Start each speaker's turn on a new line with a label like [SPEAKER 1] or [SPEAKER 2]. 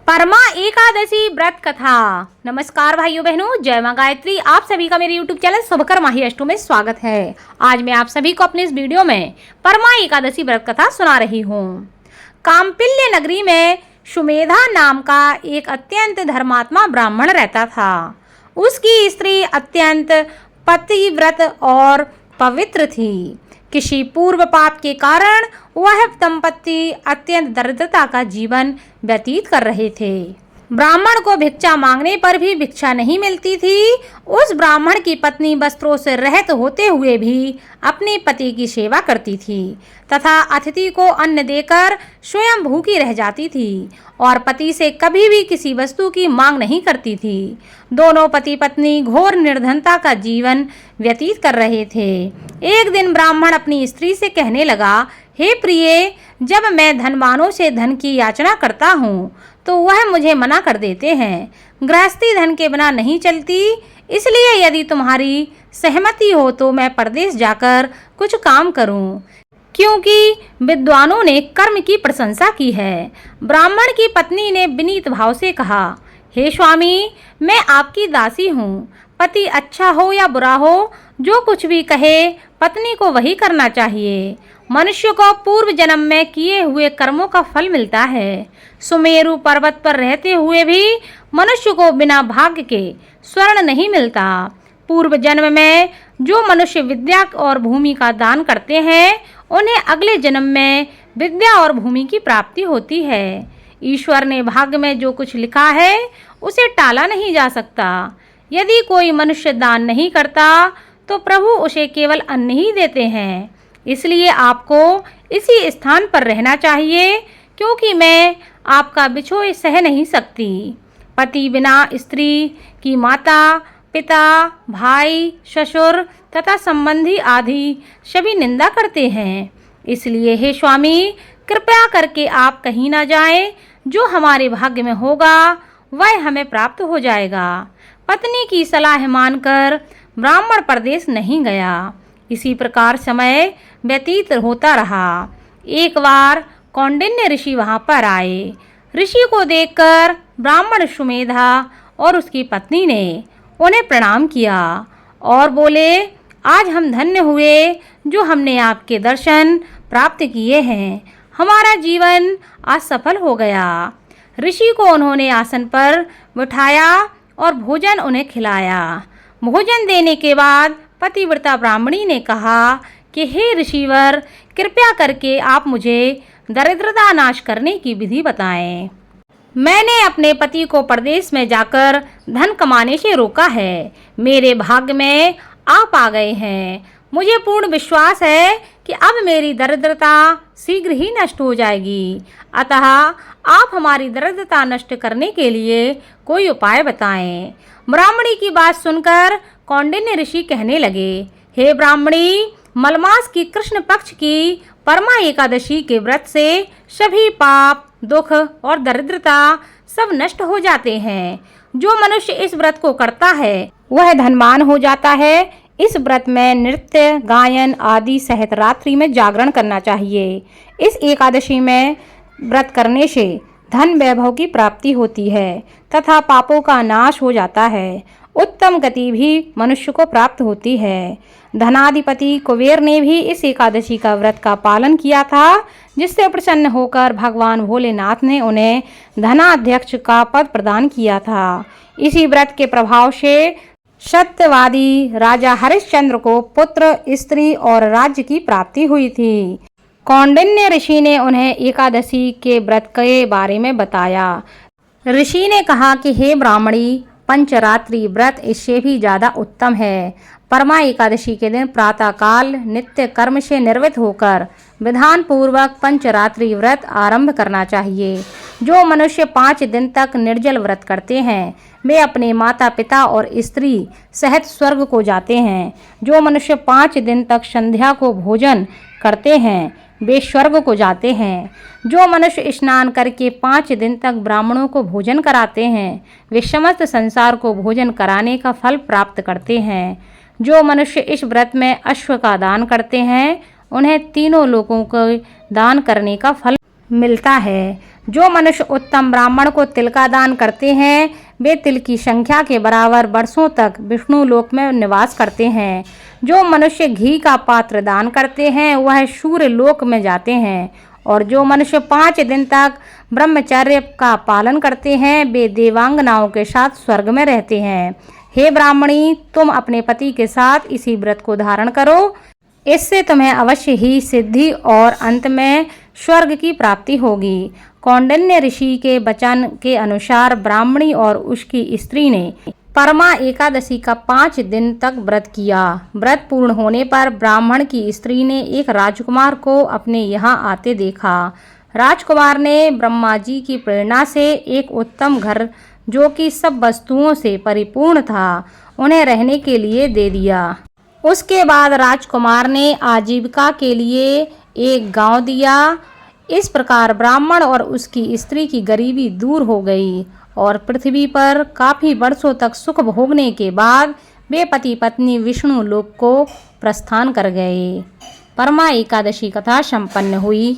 [SPEAKER 1] परमा एकादशी व्रत कथा। नमस्कार भाइयों बहनों, जय मां गायत्री। आप सभी का मेरे YouTube चैनल शुभकर्मा अष्टो में स्वागत है। आज मैं आप सभी को अपने इस वीडियो में परमा एकादशी व्रत कथा सुना रही हूँ। काम्पिल्य नगरी में सुमेधा नाम का एक अत्यंत धर्मात्मा ब्राह्मण रहता था। उसकी स्त्री अत्यंत पतिव्रत और पवित्र थी। किसी पूर्व पाप के कारण वह दंपति अत्यंत दरिद्रता का जीवन व्यतीत कर रहे थे। ब्राह्मण को भिक्षा मांगने पर भी भिक्षा नहीं मिलती थी। उस ब्राह्मण की पत्नी वस्त्रों से रहित होते हुए भी अपने पति की सेवा करती थी तथा अतिथि को अन्न देकर स्वयं भूखी रह जाती थी और पति से कभी भी किसी वस्तु की मांग नहीं करती थी। दोनों पति पत्नी घोर निर्धनता का जीवन व्यतीत कर रहे थे। एक दिन ब्राह्मण अपनी स्त्री से कहने लगा, हे प्रिय, जब मैं धनवानों से धन की याचना करता हूँ तो वह मुझे मना कर देते हैं। गृहस्थी धन के बिना नहीं चलती, इसलिए यदि तुम्हारी सहमति हो तो मैं परदेश जाकर कुछ काम करूं, क्योंकि विद्वानों ने कर्म की प्रशंसा की है। ब्राह्मण की पत्नी ने विनीत भाव से कहा, हे स्वामी, मैं आपकी दासी हूँ। पति अच्छा हो या बुरा हो, जो कुछ भी कहे पत्नी को वही करना चाहिए। मनुष्य को पूर्व जन्म में किए हुए कर्मों का फल मिलता है। सुमेरु पर्वत पर रहते हुए भी मनुष्य को बिना भाग्य के स्वर्ण नहीं मिलता। पूर्व जन्म में जो मनुष्य विद्या और भूमि का दान करते हैं उन्हें अगले जन्म में विद्या और भूमि की प्राप्ति होती है। ईश्वर ने भाग्य में जो कुछ लिखा है उसे टाला नहीं जा सकता। यदि कोई मनुष्य दान नहीं करता तो प्रभु उसे केवल अन्न ही देते हैं। इसलिए आपको इसी स्थान पर रहना चाहिए, क्योंकि मैं आपका बिछोह सह नहीं सकती। पति बिना स्त्री की माता, पिता, भाई, ससुर तथा संबंधी आदि सभी निंदा करते हैं। इसलिए हे स्वामी, कृपया करके आप कहीं ना जाएं। जो हमारे भाग्य में होगा वह हमें प्राप्त हो जाएगा। पत्नी की सलाह मानकर ब्राह्मण परदेश नहीं गया। इसी प्रकार समय व्यतीत होता रहा। एक बार कौंडिन्य ऋषि वहां पर आए। ऋषि को देखकर ब्राह्मण सुमेधा और उसकी पत्नी ने उन्हें प्रणाम किया और बोले, आज हम धन्य हुए जो हमने आपके दर्शन प्राप्त किए हैं। हमारा जीवन आज सफल हो गया। ऋषि को उन्होंने आसन पर बिठाया और भोजन उन्हें खिलाया। भोजन देने के बाद पतिव्रता ब्राह्मणी ने कहा कि हे ऋषिवर, कृपया करके आप मुझे दरिद्रता नाश करने की विधि बताएं। मैंने अपने पति को परदेश में जाकर धन कमाने से रोका है। मेरे भाग्य में आप आ गए हैं। मुझे पूर्ण विश्वास है कि अब मेरी दरिद्रता शीघ्र ही नष्ट हो जाएगी। अतः आप हमारी दरिद्रता नष्ट करने के लिए कोई उपाय बताएं। ब्राह्मणी की बात सुनकर कौंडिन्य ऋषि कहने लगे, हे ब्राह्मणी, मलमास की कृष्ण पक्ष की परमा एकादशी के व्रत से सभी पाप, दुख और दरिद्रता सब नष्ट हो जाते हैं। जो मनुष्य इस व्रत को करता है वह धनवान हो जाता है। इस व्रत में नृत्य, गायन आदि सहित रात्रि में जागरण करना चाहिए। इस एकादशी में व्रत करने से धन वैभव की प्राप्ति होती है तथा पापों का नाश हो जाता है। उत्तम गति भी मनुष्य को प्राप्त होती है। धनाधिपति कुबेर ने भी इस एकादशी का व्रत का पालन किया था, जिससे प्रसन्न होकर भगवान भोलेनाथ ने उन्हें धनाध्यक्ष का पद प्रदान किया था। इसी व्रत के प्रभाव से सत्यवादी राजा हरिश्चंद्र को पुत्र, स्त्री और राज्य की प्राप्ति हुई थी। कौंडिन्य ऋषि ने उन्हें एकादशी के व्रत के बारे में बताया। ऋषि ने कहा कि हे ब्राह्मणी, पंचरात्रि व्रत इससे भी ज़्यादा उत्तम है। परमा एकादशी के दिन प्रातःकाल नित्य कर्म से निर्वृत्त होकर विधान पूर्वक पंचरात्रि व्रत आरंभ करना चाहिए। जो मनुष्य 5 दिन तक निर्जल व्रत करते हैं वे अपने माता पिता और स्त्री सहित स्वर्ग को जाते हैं। जो मनुष्य 5 दिन तक संध्या को भोजन करते हैं वे स्वर्ग को जाते हैं। जो मनुष्य स्नान करके 5 दिन तक ब्राह्मणों को भोजन कराते हैं वे समस्त संसार को भोजन कराने का फल प्राप्त करते हैं। जो मनुष्य इस व्रत में अश्व का दान करते हैं उन्हें तीनों लोकों को दान करने का फल मिलता है। जो मनुष्य उत्तम ब्राह्मण को तिल का दान करते हैं वे तिल की संख्या के बराबर वर्षों तक विष्णु लोक में निवास करते हैं। जो मनुष्य घी का पात्र दान करते हैं वह सूर्य लोक में जाते हैं और जो मनुष्य 5 दिन तक ब्रह्मचर्य का पालन करते हैं वे देवांगनाओं के साथ स्वर्ग में रहते हैं। हे ब्राह्मणी, तुम अपने पति के साथ इसी व्रत को धारण करो, इससे तुम्हें अवश्य ही सिद्धि और अंत में स्वर्ग की प्राप्ति होगी। कौंडिन्य ऋषि के वचन के अनुसार ब्राह्मणी और उसकी स्त्री ने परमा एकादशी का 5 दिन तक व्रत किया। व्रत पूर्ण होने पर ब्राह्मण की स्त्री ने एक राजकुमार को अपने यहाँ आते देखा। राजकुमार ने ब्रह्मा जी की प्रेरणा से एक उत्तम घर जो कि सब वस्तुओं से परिपूर्ण था उन्हें रहने के लिए दे दिया। उसके बाद राजकुमार ने आजीविका के लिए एक गांव दिया। इस प्रकार ब्राह्मण और उसकी स्त्री की गरीबी दूर हो गई और पृथ्वी पर काफी वर्षों तक सुख भोगने के बाद वे पति पत्नी विष्णु लोक को प्रस्थान कर गए। परमा एकादशी कथा संपन्न हुई।